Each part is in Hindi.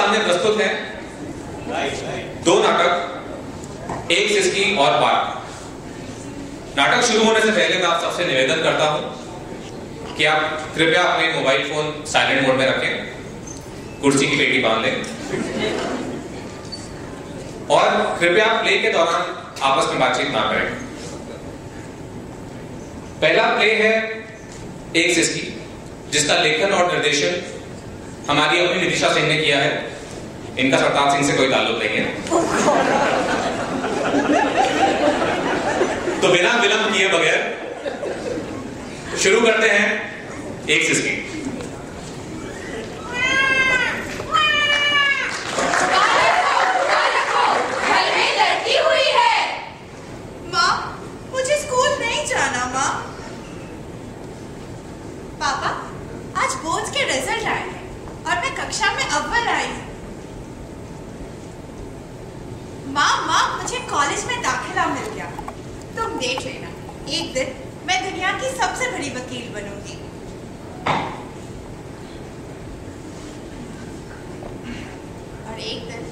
सामने प्रस्तुत हैं दो नाटक, एक सिसकी और पार्क। नाटक शुरू होने से पहले मैं आप सबसे निवेदन करता हूं कि आप कृपया अपने मोबाइल फोन साइलेंट मोड में रखें, कुर्सी की पेटी बांध लें और कृपया प्ले के दौरान आपस में बातचीत ना करें। पहला प्ले है एक सिसकी, जिसका लेखन और निर्देशन हमारी अपनी नितिशा सिंह ने किया है। इनका सरताज सिंह से कोई ताल्लुक नहीं है। तो बिना विलंब किए बगैर शुरू करते हैं एक सिसकी। पापा, आज बोर्ड्स के रिजल्ट आए हैं और मैं कक्षा में अव्वल आई हूँ। माँ, मुझे कॉलेज में दाखिला मिल गया। तुम देख लेना, एक दिन मैं दुनिया की सबसे बड़ी वकील बनूंगी। और एक दिन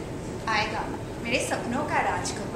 आएगा मेरे सपनों का राजकुमार।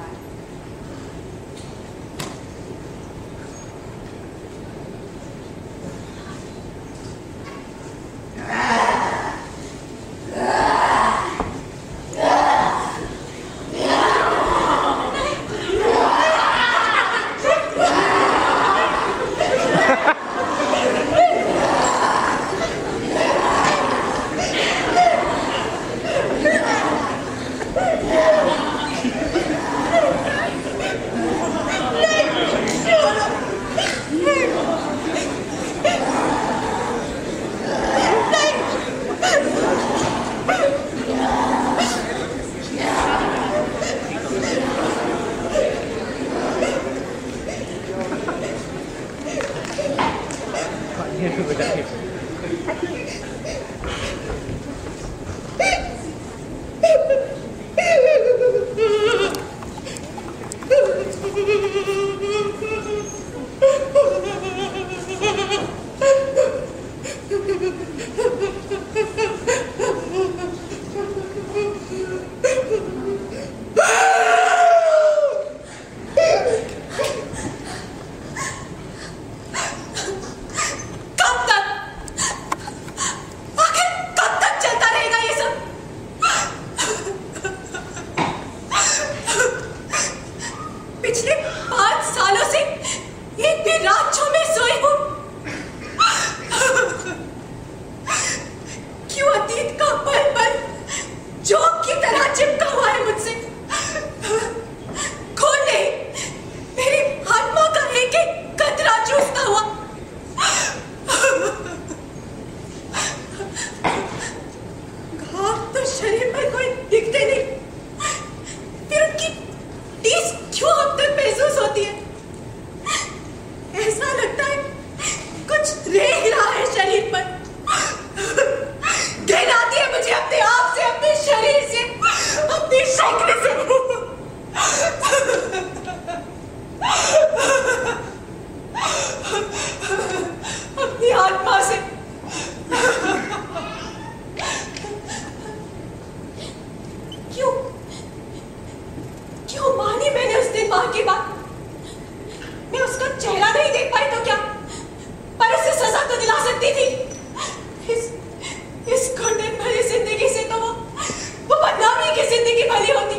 इस घुटन भरी जिंदगी से तो वो बदनामी की जिंदगी भली होती।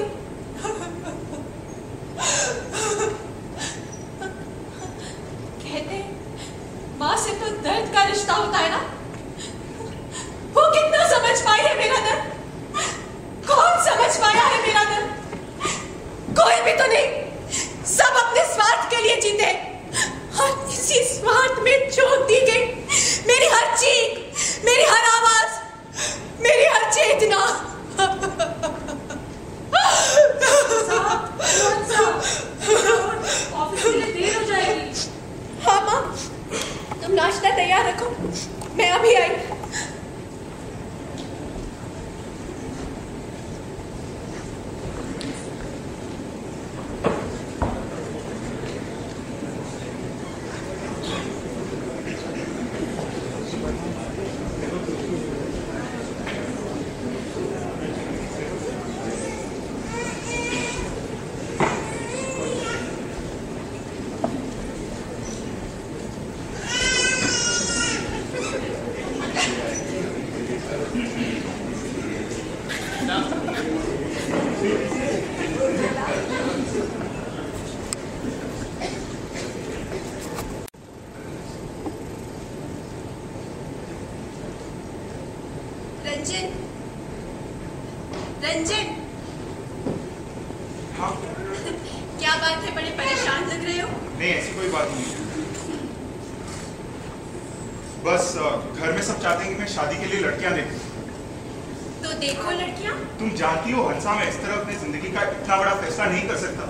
रंजन, रंजन। हाँ? क्या बात है, बड़े परेशान लग रहे हो? नहीं, ऐसी कोई बात नहीं है। बस घर में सब चाहते हैं कि मैं शादी के लिए लड़कियां देखूं। तो देखो लड़कियां। तुम जानती हो हंसा, मैं इस तरह अपनी जिंदगी का इतना बड़ा फैसला नहीं कर सकता।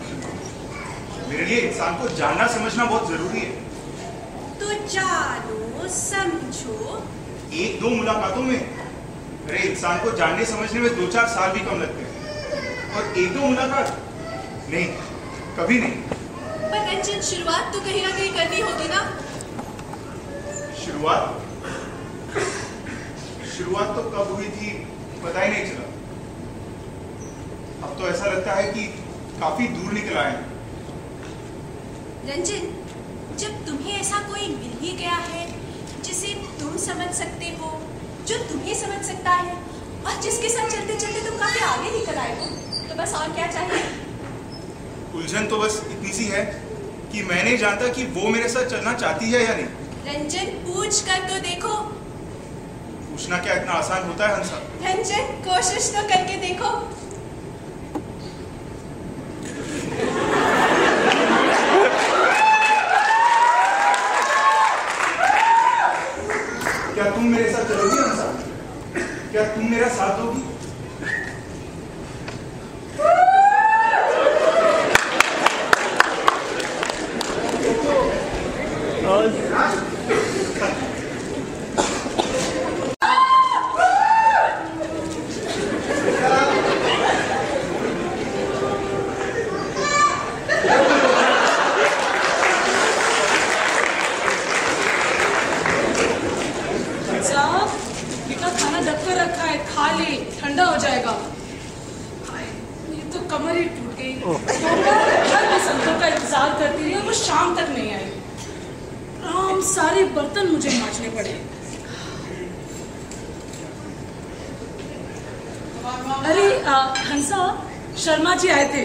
मेरे लिए इंसान को जानना समझना बहुत जरूरी है। तो जानो समझो। एक दो मुलाकातों में अरे इंसान को जानने समझने में 2-4 साल भी कम लगते हैं, और एक दो मुलाकात नहीं, कभी नहीं। पर रंजन, शुरुआत तो कहीं ना कहीं करनी होगी ना। शुरुआत तो कब हुई थी पता ही नहीं चला। अब तो ऐसा लगता है कि काफी दूर निकल आए हैं। रंजन, जब तुम्हें ऐसा कोई मिल ही गया है जिसे तुम समझ सकते हो, जो तुम्हें समझ सकता है, और जिसके साथ चलते चलते तुम काफी आगे निकल आए हो, तो बस और क्या चाहिए। उलझन तो बस इतनी सी है कि मैं नहीं जानता कि वो मेरे साथ चलना चाहती है या नहीं। रंजन, पूछ कर तो देखो। पूछना क्या इतना आसान होता है हंसा? रंजन, कोशिश तो करके देखो। क्या तुम मेरे साथ चलोगी हंसा? क्या तुम मेरा साथ दोगी? खाना ढक कर रखा है, खा ले, ठंडा हो जाएगा। ये तो कमर ही टूट गई। हर बसंतों का इंतजार करती रही और वो शाम तक नहीं आई। राम, सारे बर्तन मुझे मांजने पड़े। अरे हंसा, शर्मा जी आए थे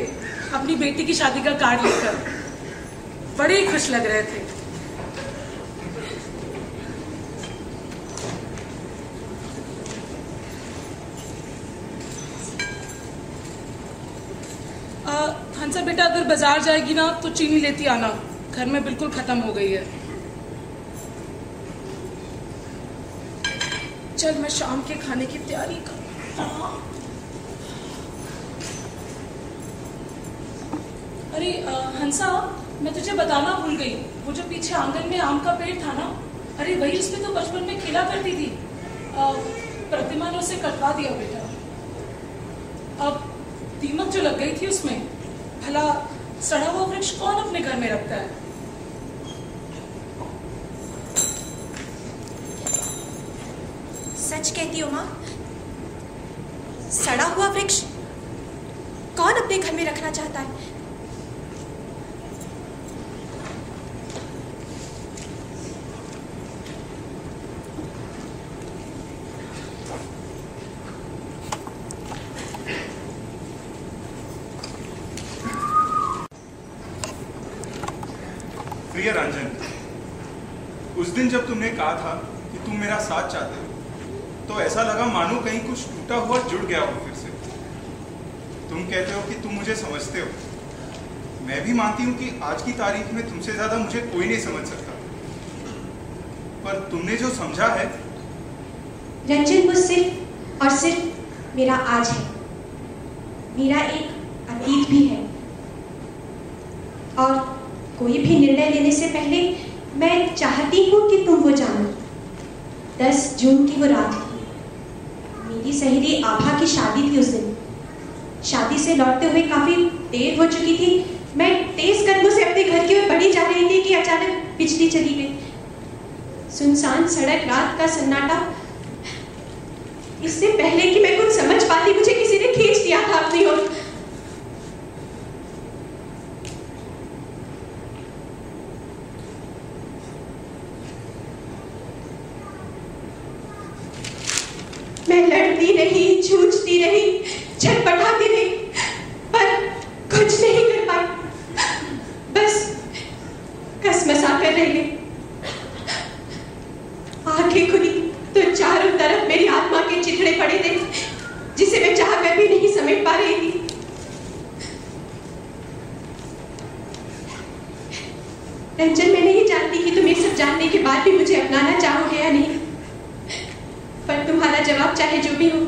अपनी बेटी की शादी का कार्ड लेकर। बड़े ही खुश लग रहे थे। हंसा बेटा, अगर बाजार जाएगी ना तो चीनी लेती आना, घर में बिल्कुल खत्म हो गई है। चल मैं शाम के खाने की तैयारी कर। अरे हंसा, मैं तुझे बताना भूल गई, वो जो पीछे आंगन में आम का पेड़ था ना, अरे वही उसमें तो बचपन में खेला करती थी। प्रतिमा ने उसे कटवा दिया बेटा। अब दीमक जो लग गई थी उसमें, भला सड़ा हुआ वृक्ष कौन अपने घर में रखता है। सच कहती हो माँ? सड़ा हुआ वृक्ष कौन अपने घर में रखना चाहता है? प्रिय रंजन, उस दिन जब तुमने कहा था कि तुम मेरा साथ चाहते हो, तो ऐसा लगा मानो कहीं कुछ टूटा हुआ जुड़ गया हो फिर से। तुम कहते हो कि तुम मुझे समझते हो। मैं भी मानती हूँ कि आज की तारीख में तुमसे ज्यादा मुझे कोई नहीं समझ सकता, पर तुमने जो समझा है। रंजन, वो सिर्फ और सिर्फ मेरा आज है, मेरा एक अतीत भी है। और कोई भी निर्णय लेने से पहले मैं चाहती हूँ कि तुम वो जानो। 10 जून की वो रात थी, मेरी सहेली आभा की शादी थी उस दिन। शादी से लौटते हुए काफी देर हो चुकी थी। मैं तेज कदमों से अपने घर की ओर बढ़ी जा रही थी कि अचानक बिजली चली गई। सुनसान सड़क, रात का सन्नाटा। इससे पहले कि मैं कुछ समझ पाती, मुझे किसी ने खींच दिया था अपनी ओर। मैं लड़ती रही, जूझती रही, छटपटाती रही, पर कुछ नहीं कर पाई। बस कसमसा कर रह गई। आंखें खुली तो चारों तरफ मेरी आत्मा के चिथड़े पड़े थे, जिसे मैं चाहकर भी नहीं समेट पा रही थी। रंजन, मैं नहीं जानती कि तुम ये सब जानने के बाद भी मुझे अपनाना चाहोगे या नहीं, पर तुम्हारा जवाब चाहे जो भी हो।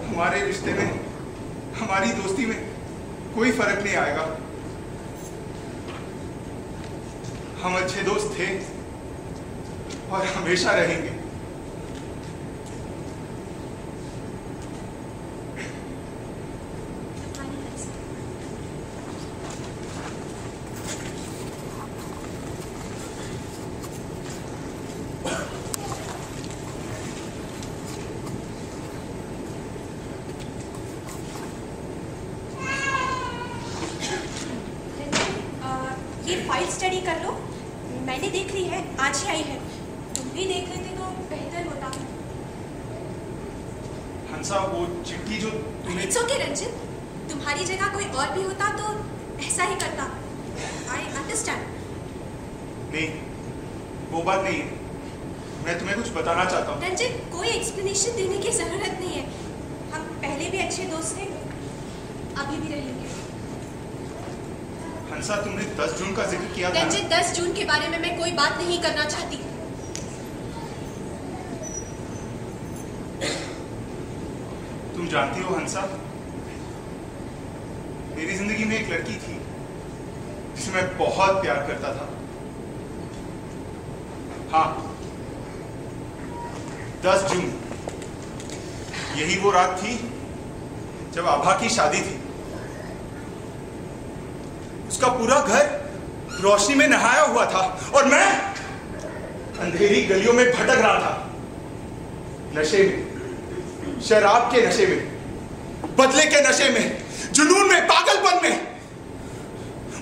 हमारे रिश्ते में, हमारी दोस्ती में कोई फर्क नहीं आएगा। हम अच्छे दोस्त थे और हमेशा रहेंगे। ये फाइल स्टडी कर लो, मैंने देख ली है, आज ही आई है। तुम भी देख लेते तो बेहतर होता। हंसा, वो चिट्ठी जो तुमने... इट्स ओके रंजन, तुम्हारी जगह कोई और भी होता तो ऐसा ही करता। I understand. नहीं, वो बात नहीं है। मैं तुम्हें कुछ बताना चाहता हूँ। रंजन, कोई एक्सप्लेनेशन देने की जरूरत नहीं है। हम पहले भी अच्छे दोस्त थे, अभी भी रहेंगे। हंसा, तुमने 10 जून का जिक्र किया था। रंजन, 10 जून के बारे में मैं कोई बात नहीं करना चाहती। तुम जानती हो हंसा, मेरी जिंदगी में एक लड़की थी जिसे मैं बहुत प्यार करता था। हाँ, 10 जून, यही वो रात थी जब आभा की शादी थी। उसका पूरा घर रोशनी में नहाया हुआ था और मैं अंधेरी गलियों में भटक रहा था, नशे में, शराब के नशे में, बदले के नशे में, जुनून में, पागलपन में।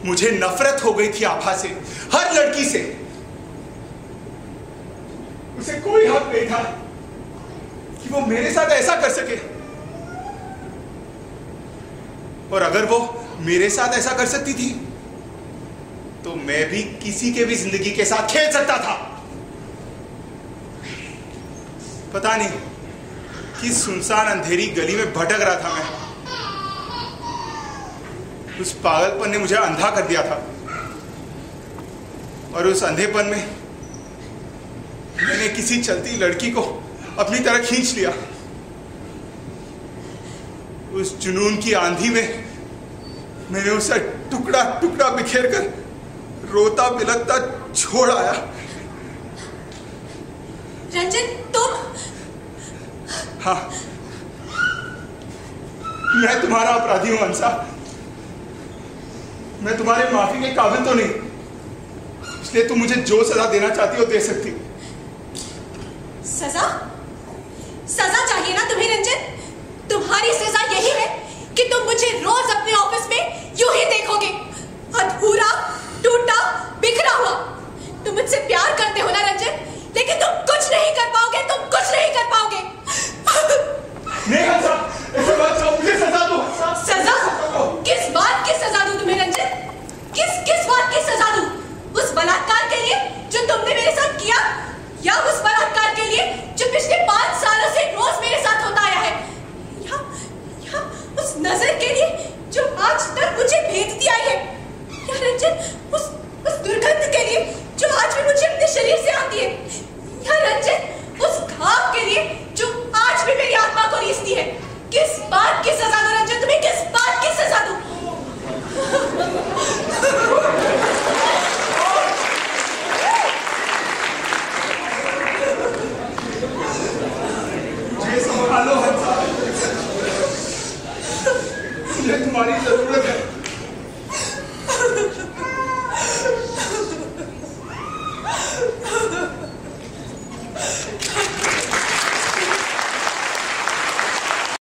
मुझे नफरत हो गई थी आभा से, हर लड़की से। उसे कोई हक नहीं था कि वो मेरे साथ ऐसा कर सके, और अगर वो मेरे साथ ऐसा कर सकती थी तो मैं भी किसी के भी जिंदगी के साथ खेल सकता था। पता नहीं किस सुनसान अंधेरी गली में भटक रहा था मैं। उस पागलपन ने मुझे अंधा कर दिया था, और उस अंधेपन में मैंने किसी चलती लड़की को अपनी तरह खींच लिया। उस जुनून की आंधी में मैंने उसे टुकड़ा टुकड़ा बिखेर कर रोता बिलखता छोड़ आया। रंजन, तुम... हाँ, मैं तुम्हारा अपराधी हूं हंसा। मैं तुम्हारे माफी के काबिल तो नहीं, इसलिए तुम मुझे जो सजा देना चाहती हो दे सकती हो। सजा? सजा चाहिए ना तुम्हें रंजन? तुम्हारी सजा यही है कि तुम मुझे रोज अपने ऑफिस में यूं ही देखोगे, अधूरा, टूटा, बिखरा हुआ। तुम मुझसे प्यार करते हो ना रंजन, लेकिन तुम कुछ नहीं कर पाओगे, तुम कुछ नहीं कर पाओगे। नहीं हंसा, ऐसे मत कहो, मुझे सजा दो। सजा? किस बात की सजा दूं तुम्हें रंजन? किस बात की सजा दूं? उस बलात्कार के लिए जो तुमने मेरे साथ किया, या उस बलात्कार के लिए जो पिछले 5 सालों से रोज मेरे साथ होता आया है, या उस नजर के लिए जो आज तक मुझे भेजती आई है, या रंजन उस दुर्गंध के लिए जो आज भी मुझे अपने शरीर से आती है, या रंजन उस घाव के लिए जो आज भी मेरी आत्मा को रीसती है। किस बात की सजा दूं रंजन तुम्हें? किस बात की सजा दूं? मुझे संभालो हंसा, मुझे तुम्हारी जरूरत है।